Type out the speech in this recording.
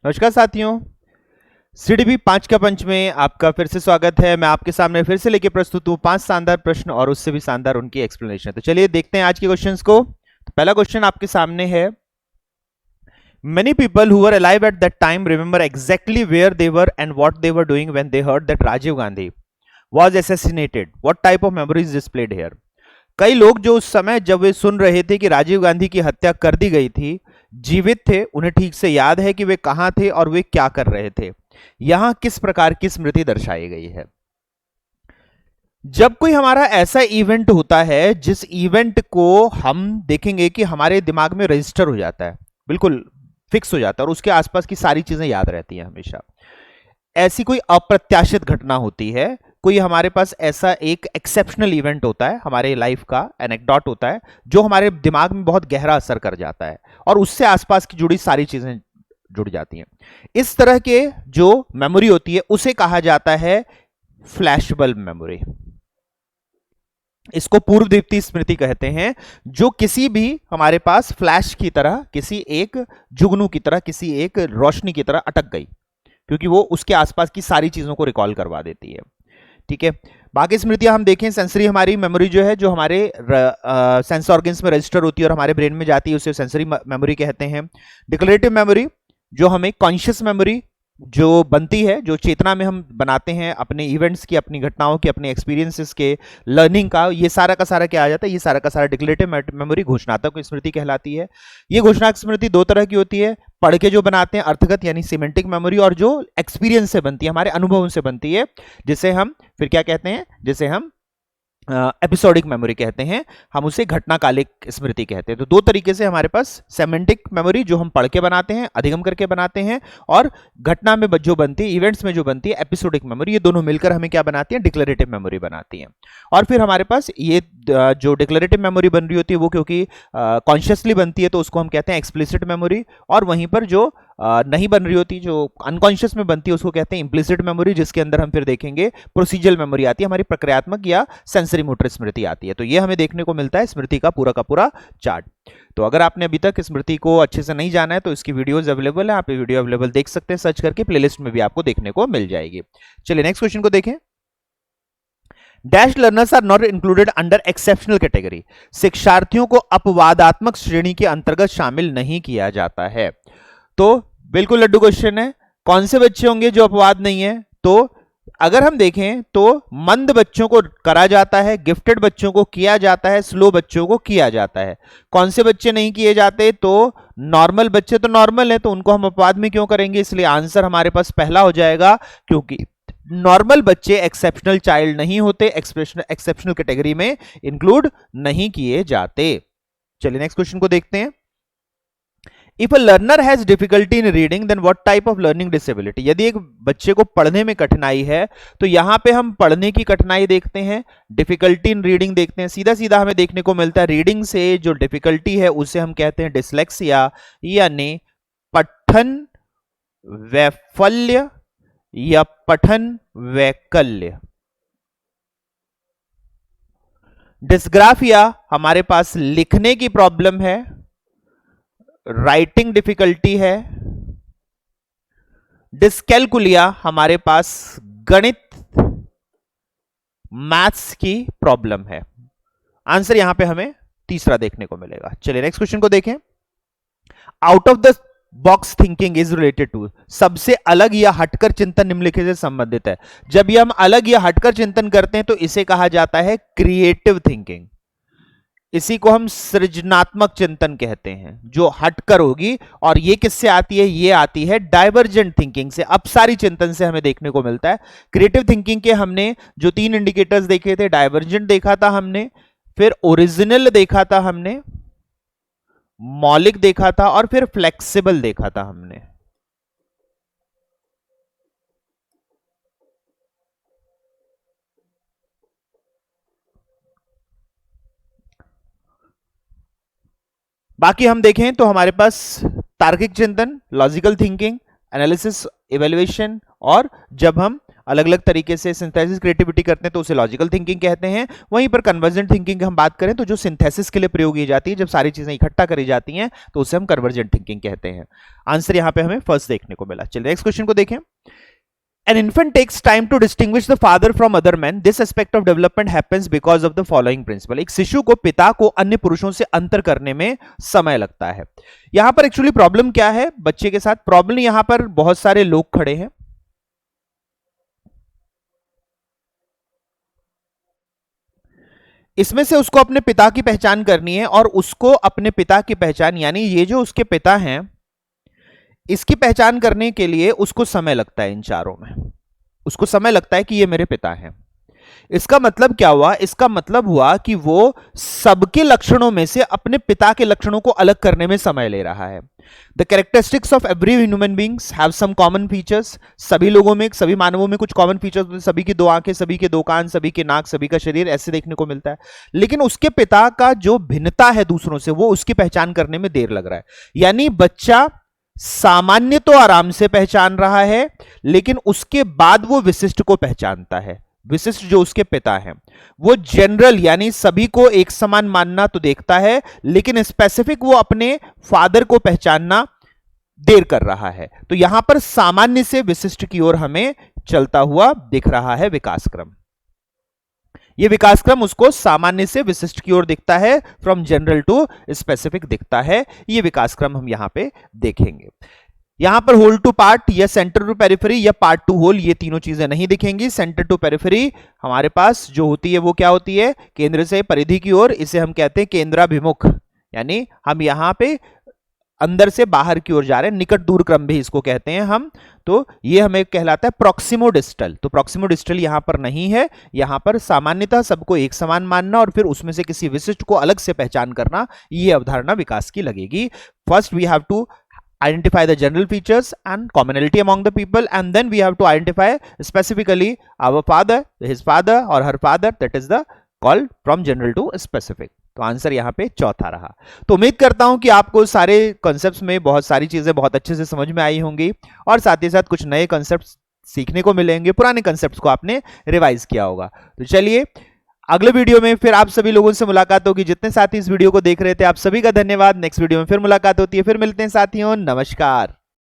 नमस्कार साथियों, सीडीपी 5 का पंच में आपका फिर से स्वागत है। मैं आपके सामने फिर से लेके प्रस्तुत हूं 5 शानदार प्रश्न और उससे भी शानदार उनकी एक्सप्लेनेशन। तो चलिए देखते हैं आज के क्वेश्चंस को। तो पहला क्वेश्चन आपके सामने है, many people who were alive at that time remember exactly where they were and what they were doing when they heard that Rajiv Gandhi was assassinated, what type of memories displayed here. कई लोग जो उस समय जब वे सुन रहे थे कि राजीव गांधी की हत्या कर दी गई थी जीवित थे, उन्हें ठीक से याद है कि वे कहां थे और वे क्या कर रहे थे। यहां किस प्रकार की स्मृति दर्शाई गई है। जब कोई हमारा ऐसा इवेंट होता है जिस इवेंट को हम देखेंगे कि हमारे दिमाग में रजिस्टर हो जाता है, बिल्कुल फिक्स हो जाता है और उसके आसपास की सारी चीजें याद रहती हैं हमेशा। ऐसी कोई अप्रत्याशित घटना होती है, कोई हमारे पास ऐसा एक एक्सेप्शनल इवेंट होता है, हमारे लाइफ का एनेक्डोट होता है जो हमारे दिमाग में बहुत गहरा असर कर जाता है और उससे आसपास की जुड़ी सारी चीजें जुड़ जाती हैं। इस तरह के जो मेमोरी होती है उसे कहा जाता है फ्लैशबल्ब मेमोरी। इसको पूर्व दीप्ति स्मृति कहते हैं, जो किसी भी हमारे पास फ्लैश की तरह, किसी एक जुगनू की तरह, किसी एक रोशनी की तरह अटक गई, क्योंकि वो उसके आसपास की सारी चीजों को रिकॉल करवा देती है। ठीक है, बाकी स्मृतियां हम देखें, सेंसरी हमारी मेमोरी जो है, जो हमारे सेंस ऑर्गन्स में रजिस्टर होती है और हमारे ब्रेन में जाती है, उसे सेंसरी मेमोरी कहते हैं। डिक्लेरेटिव मेमोरी जो हमें कॉन्शियस मेमोरी जो बनती है, जो चेतना में हम बनाते हैं अपने इवेंट्स की, अपनी घटनाओं की, अपने एक्सपीरियंसेस के, लर्निंग का, ये सारा का सारा क्या आ जाता है, ये सारा का सारा डिक्लेरेटिव मेमोरी घोषणात्मक स्मृति कहलाती है। ये घोषणात्मक स्मृति दो तरह की होती है, पढ़ के जो बनाते हैं अर्थगत यानी सिमेंटिक मेमोरी, और जो एक्सपीरियंस से बनती है, हमारे अनुभवों से बनती है, जिसे हम फिर क्या कहते हैं, जिसे हम एपिसोडिक मेमोरी कहते हैं, हम उसे घटनाकालिक स्मृति कहते हैं। तो दो तरीके से हमारे पास सेमेंटिक मेमोरी जो हम पढ़ के बनाते हैं, अधिगम करके बनाते हैं, और घटना में जो बनती है, इवेंट्स में जो बनती है एपिसोडिक मेमोरी, ये दोनों मिलकर हमें क्या बनाती है, डिक्लेरेटिव मेमोरी बनाती हैं। और फिर हमारे पास ये जो डिक्लेरेटिव मेमोरी बन रही होती है वो क्योंकि कॉन्शियसली बनती है तो उसको हम कहते हैं एक्सप्लिसिट मेमोरी, और वहीं पर जो नहीं बन रही होती, जो अनकॉन्शियस में बनती है, उसको कहते हैं इंप्लिसिट मेमोरी, जिसके अंदर हम फिर देखेंगे प्रोसीजरल मेमोरी आती है, हमारी प्रक्रियात्मक या सेंसरी मोटर स्मृति आती है। तो ये हमें देखने को मिलता है स्मृति का पूरा चार्ट। तो अगर आपने अभी तक स्मृति को अच्छे से नहीं जाना है तो इसकी वीडियोस अवेलेबल है, आप ये वीडियो अवेलेबल देख सकते हैं, सर्च करके प्लेलिस्ट में भी आपको देखने को मिल जाएगी। चलिए नेक्स्ट क्वेश्चन को देखें। Dash learners are not included under exceptional category. शिक्षार्थियों को अपवादात्मक श्रेणी के अंतर्गत शामिल नहीं किया जाता है। तो बिल्कुल लड्डू क्वेश्चन है, कौन से बच्चे होंगे जो अपवाद नहीं है। तो अगर हम देखें तो मंद बच्चों को करा जाता है, गिफ्टेड बच्चों को किया जाता है, स्लो बच्चों को किया जाता है। कौन से बच्चे नहीं किए जाते, तो नॉर्मल बच्चे तो नॉर्मल है, तो उनको हम अपवाद में क्यों करेंगे, इसलिए आंसर हमारे पास पहला हो जाएगा, क्योंकि नॉर्मल बच्चे एक्सेप्शनल चाइल्ड नहीं होते, एक्सेप्शनल कैटेगरी में इंक्लूड नहीं किए जाते। चलिए नेक्स्ट क्वेश्चन को देखते हैं। If a learner has difficulty in reading, then what type of learning disability? यदि एक बच्चे को पढ़ने में कठिनाई है तो यहां पे हम पढ़ने की कठिनाई देखते हैं, डिफिकल्टी इन रीडिंग देखते हैं। सीधा सीधा हमें देखने को मिलता है रीडिंग से जो डिफिकल्टी है उसे हम कहते हैं डिसलेक्सिया, यानी पठन वैफल्य या पठन वैकल्य। डिस्ग्राफिया हमारे पास लिखने की प्रॉब्लम है, राइटिंग डिफिकल्टी है। डिस्कैलकुलिया हमारे पास गणित मैथ्स की प्रॉब्लम है। आंसर यहां पे हमें तीसरा देखने को मिलेगा। चलिए नेक्स्ट क्वेश्चन को देखें। Out of the box thinking is related to, सबसे अलग या हटकर चिंतन निम्नलिखित से संबंधित है। जब ये हम अलग या हटकर चिंतन करते हैं तो इसे कहा जाता है क्रिएटिव थिंकिंग। इसी को हम सृजनात्मक चिंतन कहते हैं, जो हटकर होगी। और ये किससे आती है, ये आती है डाइवर्जेंट थिंकिंग से, अपसारी चिंतन से हमें देखने को मिलता है। क्रिएटिव थिंकिंग के हमने जो 3 इंडिकेटर्स देखे थे, डाइवर्जेंट देखा था हमने, फिर ओरिजिनल देखा था हमने, मौलिक देखा था, और फिर फ्लेक्सिबल देखा था हमने। बाकी हम देखें तो हमारे पास तार्किक चिंतन, लॉजिकल थिंकिंग, एनालिसिस, इवैल्यूएशन, और जब हम अलग अलग तरीके से सिंथेसिस क्रिएटिविटी करते हैं तो उसे लॉजिकल थिंकिंग कहते हैं। वहीं पर कन्वर्जेंट थिंकिंग की हम बात करें तो जो सिंथेसिस के लिए प्रयोग की जाती है, जब सारी चीजें इकट्ठा करी जाती हैं तो उसे हम कन्वर्जेंट थिंकिंग कहते हैं। आंसर यहां पे हमें फर्स्ट देखने को मिला। चलिए नेक्स्ट क्वेश्चन को देखें। An infant takes time to distinguish the father from other men. This aspect of development happens because of the following principle. एक शिशु को पिता को अन्य पुरुषों से अंतर करने में समय लगता है। यहां पर एक्चुअली प्रॉब्लम क्या है बच्चे के साथ? प्रॉब्लम यहां पर बहुत सारे लोग खड़े हैं, इसमें से उसको अपने पिता की पहचान करनी है और उसको अपने पिता की पहचान यानी ये जो उसके पिता हैं इसकी पहचान करने के लिए उसको समय लगता है। इन चारों में उसको समय लगता है कि ये मेरे पिता हैं। इसका मतलब क्या हुआ? इसका मतलब हुआ कि वो सबके लक्षणों में से अपने पिता के लक्षणों को अलग करने में समय ले रहा है। The characteristics of every human beings have some common features. सभी लोगों में, सभी मानवों में कुछ कॉमन फीचर्स होते हैं। सभी की दो आंखें, सभी के दो कान, सभी के नाक, सभी का शरीर, ऐसे देखने को मिलता है। लेकिन उसके पिता का जो भिन्नता है दूसरों से, वो उसकी पहचान करने में देर लग रहा है। यानी बच्चा सामान्य तो आराम से पहचान रहा है, लेकिन उसके बाद वो विशिष्ट को पहचानता है। विशिष्ट जो उसके पिता हैं वो जनरल यानी सभी को एक समान मानना तो देखता है, लेकिन स्पेसिफिक वो अपने फादर को पहचानना देर कर रहा है। तो यहां पर सामान्य से विशिष्ट की ओर हमें चलता हुआ दिख रहा है विकास क्रम। ये विकास क्रम उसको सामान्य से विशिष्ट की ओर दिखता है, फ्रॉम जनरल टू स्पेसिफिक दिखता है। ये विकास क्रम हम यहां पे देखेंगे। यहां पर होल टू पार्ट या सेंटर टू पेरिफेरी या पार्ट टू होल, ये तीनों चीजें नहीं दिखेंगी। सेंटर टू पेरिफेरी हमारे पास जो होती है वो क्या होती है? केंद्र से परिधि की ओर। इसे हम कहते हैं केंद्राभिमुख, यानी हम यहां पे अंदर से बाहर की ओर जा रहे हैं। निकट दूर क्रम भी इसको कहते हैं हम। तो ये हमें कहलाता है प्रॉक्सिमो डिस्टल। तो प्रॉक्सिमो डिस्टल यहां पर नहीं है। यहां पर सामान्यतः सबको एक समान मानना और फिर उसमें से किसी विशिष्ट को अलग से पहचान करना, ये अवधारणा विकास की लगेगी। First we have to identify the general features and commonality among the people, and then we have to identify specifically our father, his father or her father, that is the called from general to specific. तो answer यहां पे चौथा रहा। तो उम्मीद करता हूं कि आपको सारे कॉन्सेप्ट्स में बहुत सारी चीजें बहुत अच्छे से समझ में आई होंगी और साथ ही साथ कुछ नए कॉन्सेप्ट्स सीखने को मिलेंगे, पुराने कॉन्सेप्ट्स को आपने रिवाइज किया होगा। तो चलिए अगले वीडियो में फिर आप सभी लोगों से मुलाकात होगी। जितने साथी इस वीडियो को देख रहे थे, आप सभी का धन्यवाद। नेक्स्ट वीडियो में फिर मुलाकात होती है। फिर मिलते हैं साथियों, नमस्कार।